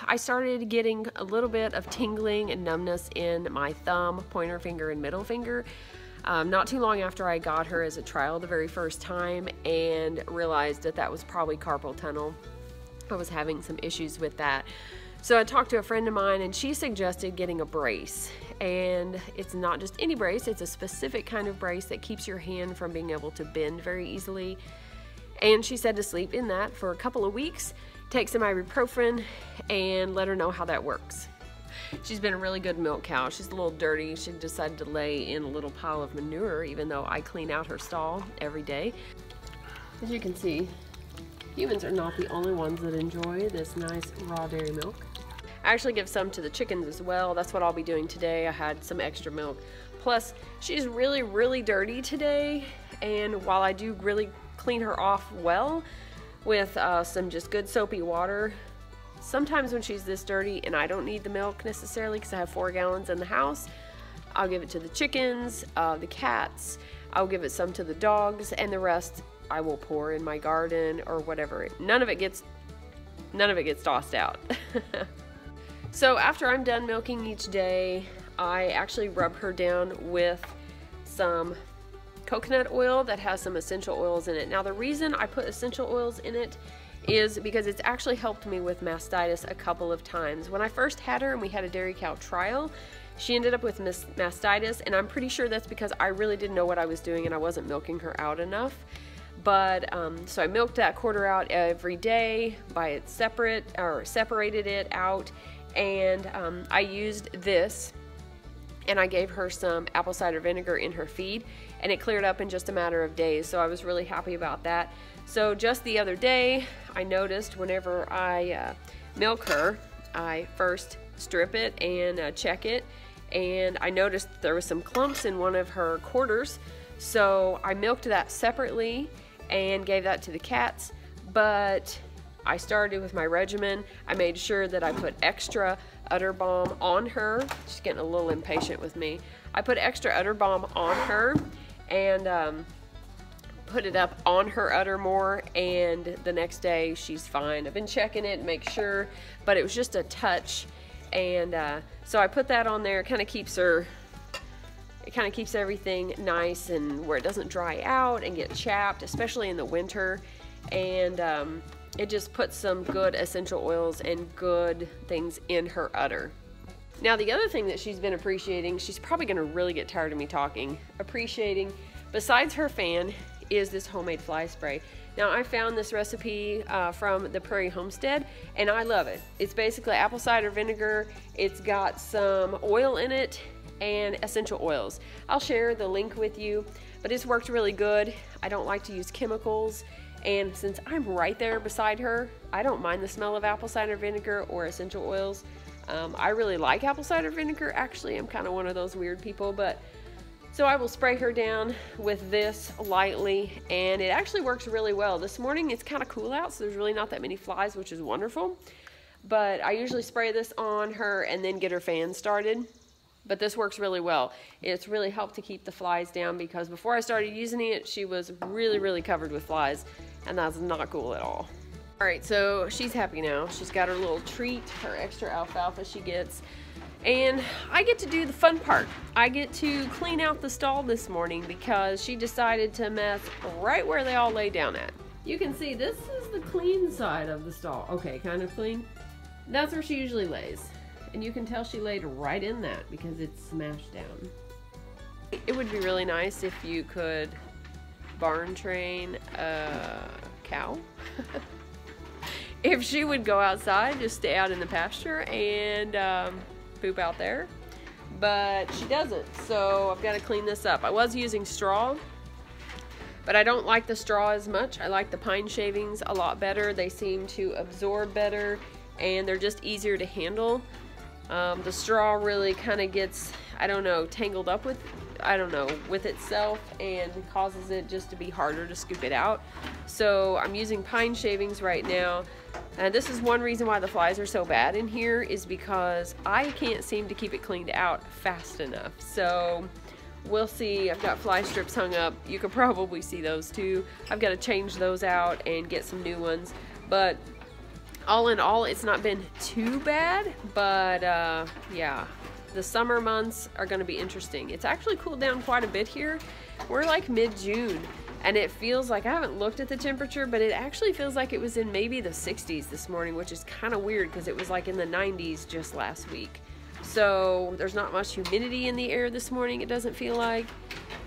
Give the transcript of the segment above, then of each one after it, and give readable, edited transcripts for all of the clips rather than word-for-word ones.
I started getting a little bit of tingling and numbness in my thumb, pointer finger, and middle finger. Not too long after I got her as a trial the very first time, and realized that that was probably carpal tunnel. I was having some issues with that. So I talked to a friend of mine, and she suggested getting a brace. And it's not just any brace, it's a specific kind of brace that keeps your hand from being able to bend very easily. And she said to sleep in that for a couple of weeks, take some ibuprofen, and let her know how that works. She's been a really good milk cow. She's a little dirty. She decided to lay in a little pile of manure, even though I clean out her stall every day. As you can see, humans are not the only ones that enjoy this nice raw dairy milk. I actually give some to the chickens as well. That's what I'll be doing today. I had some extra milk. Plus, she's really, really dirty today, and while I do really clean her off well with some just good soapy water, sometimes when she's this dirty and I don't need the milk necessarily because I have 4 gallons in the house, I'll give it to the chickens, the cats, I'll give it some to the dogs, and the rest I will pour in my garden or whatever. None of it gets tossed out. So after I'm done milking each day, I actually rub her down with some coconut oil that has some essential oils in it. Now the reason I put essential oils in it is because it's actually helped me with mastitis a couple of times. When I first had her and we had a dairy cow trial, she ended up with mastitis, and I'm pretty sure that's because I really didn't know what I was doing and I wasn't milking her out enough. But so I milked that quarter out every day by it separated it out, and I used this, and I gave her some apple cider vinegar in her feed, and it cleared up in just a matter of days. So I was really happy about that. So just the other day, I noticed whenever I milk her, I first strip it and check it, and I noticed there was some clumps in one of her quarters. So I milked that separately and gave that to the cats. But I started with my regimen. I made sure that I put extra udder balm on her. She's getting a little impatient with me. I put extra udder balm on her and put it up on her udder more, and the next day she's fine. I've been checking it, make sure, but it was just a touch, and so I put that on there. It kind of keeps everything nice and where it doesn't dry out and get chapped, especially in the winter, and it just puts some good essential oils and good things in her udder. Now the other thing that she's been appreciating, she's probably going to really get tired of me talking, appreciating, besides her fan, is this homemade fly spray. Now I found this recipe from the Prairie Homestead, and I love it. It's basically apple cider vinegar. It's got some oil in it and essential oils. I'll share the link with you, but it's worked really good. I don't like to use chemicals, and since I'm right there beside her, I don't mind the smell of apple cider vinegar or essential oils. I really like apple cider vinegar. Actually, I'm kind of one of those weird people, but so I will spray her down with this lightly, and it actually works really well. This morning it's kind of cool out, so there's really not that many flies, which is wonderful. But I usually spray this on her and then get her fan started. But this works really well. It's really helped to keep the flies down, because before I started using it, she was really, really covered with flies, and that's not cool at all. All right, so she's happy now. She's got her little treat, her extra alfalfa she gets. And I get to do the fun part. I get to clean out the stall this morning because she decided to mess right where they all lay down at. You can see this is the clean side of the stall. Okay, kind of clean. That's where she usually lays. And you can tell she laid right in that because it's smashed down. It would be really nice if you could barn train a cow. If she would go outside, just stay out in the pasture and poop out there, but she doesn't, so I've got to clean this up. I was using straw, but I don't like the straw as much. I like the pine shavings a lot better. They seem to absorb better, and they're just easier to handle. The straw really kind of gets, I don't know, tangled up with, with itself, and causes it just to be harder to scoop it out. So I'm using pine shavings right now. And this is one reason why the flies are so bad in here, is because I can't seem to keep it cleaned out fast enough. So we'll see. I've got fly strips hung up. You could probably see those too. I've got to change those out and get some new ones. But all in all, it's not been too bad, but yeah, the summer months are going to be interesting. It's actually cooled down quite a bit here. We're like mid-June, and it feels like, I haven't looked at the temperature, but it actually feels like it was in maybe the 60s this morning, which is kind of weird because it was like in the 90s just last week. So there's not much humidity in the air this morning, it doesn't feel like.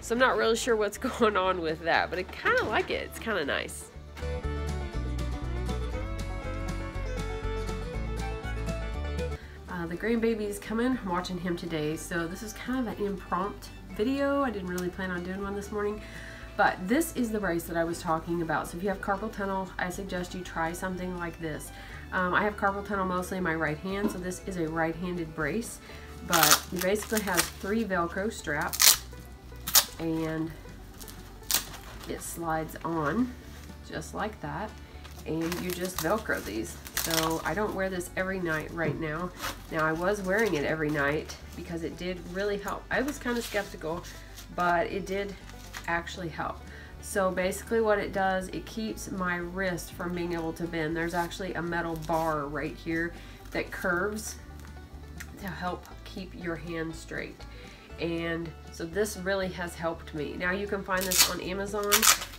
So I'm not really sure what's going on with that, but I kind of like it. It's kind of nice. The grandbaby's coming. I'm watching him today, so this is kind of an impromptu video. I didn't really plan on doing one this morning, but this is the brace that I was talking about. So if you have carpal tunnel, I suggest you try something like this. I have carpal tunnel mostly in my right hand, so this is a right-handed brace, but it basically has 3 Velcro straps, and it slides on just like that, and you just Velcro these. So I don't wear this every night right now. Now I was wearing it every night because it did really help. I was kind of skeptical, but it did actually help. So basically what it does, it keeps my wrist from being able to bend. There's actually a metal bar right here that curves to help keep your hand straight. And so this really has helped me. Now you can find this on Amazon.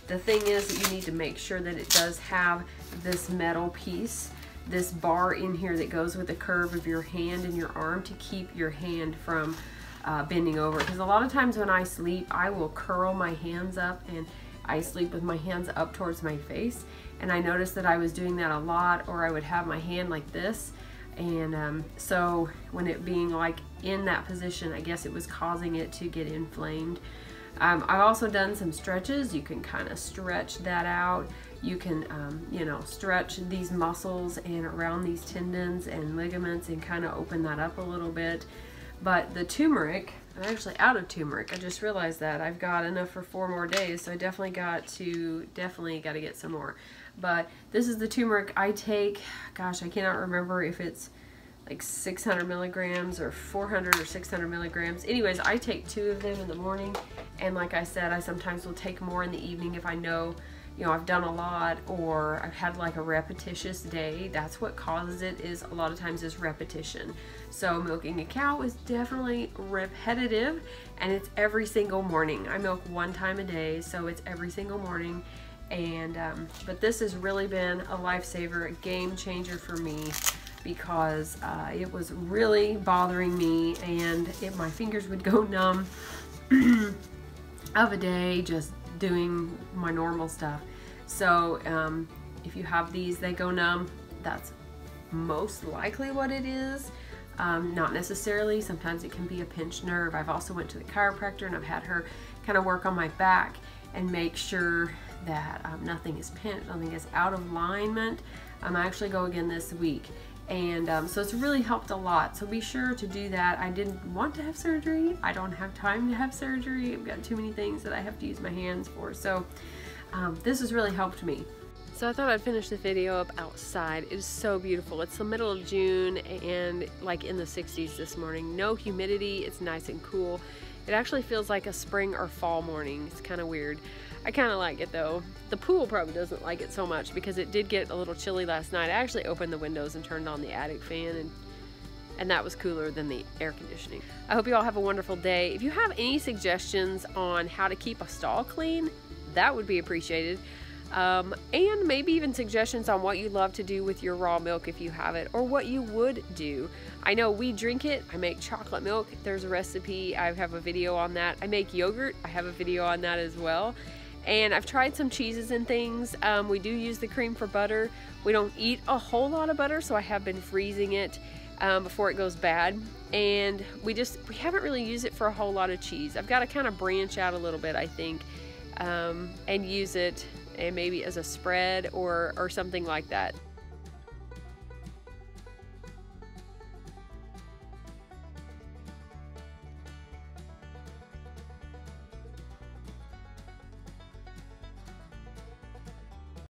The thing is that you need to make sure that it does have this metal piece, this bar in here that goes with the curve of your hand and your arm to keep your hand from bending over. Because a lot of times when I sleep, I will curl my hands up, and I sleep with my hands up towards my face. And I noticed that I was doing that a lot, or I would have my hand like this. And so when it being like in that position, I guess it was causing it to get inflamed. I've also done some stretches. You can kind of stretch that out. You can, you know, stretch these muscles and around these tendons and ligaments and kind of open that up a little bit. But the turmeric, I'm actually out of turmeric. I just realized that. I've got enough for 4 more days, so I definitely got to get some more. But this is the turmeric I take. Gosh, I cannot remember if it's like 600 milligrams or 400 or 600 milligrams. Anyways, I take 2 of them in the morning, and like I said, I sometimes will take more in the evening if I know, you know, I've done a lot or I've had like a repetitious day. That's what causes it, is a lot of times is repetition. So milking a cow is definitely repetitive, and it's every single morning. I milk 1 time a day, so it's every single morning. And but this has really been a lifesaver, a game changer for me, because it was really bothering me, and my fingers would go numb of a day just doing my normal stuff. So if you have these, they go numb. That's most likely what it is. Not necessarily. Sometimes it can be a pinched nerve. I've also went to the chiropractor, and I've had her kind of work on my back and make sure that nothing is pinched, nothing is out of alignment. I actually go again this week. And so it's really helped a lot. So be sure to do that. I didn't want to have surgery. I don't have time to have surgery. I've got too many things that I have to use my hands for. So this has really helped me. So I thought I'd finish the video up outside. It is so beautiful. It's the middle of June and like in the 60s this morning. No humidity. It's nice and cool. It actually feels like a spring or fall morning. It's kind of weird. I kind of like it though. The pool probably doesn't like it so much because it did get a little chilly last night. I actually opened the windows and turned on the attic fan, and that was cooler than the air conditioning. I hope you all have a wonderful day. If you have any suggestions on how to keep a stall clean, that would be appreciated. And maybe even suggestions on what you love to do with your raw milk if you have it, or what you would do. I know we drink it. I make chocolate milk. There's a recipe. I have a video on that. I make yogurt. I have a video on that as well. And I've tried some cheeses and things. We do use the cream for butter. We don't eat a whole lot of butter, so I have been freezing it before it goes bad. And we haven't really used it for a whole lot of cheese. I've got to kind of branch out a little bit, I think, and use it and maybe as a spread or something like that.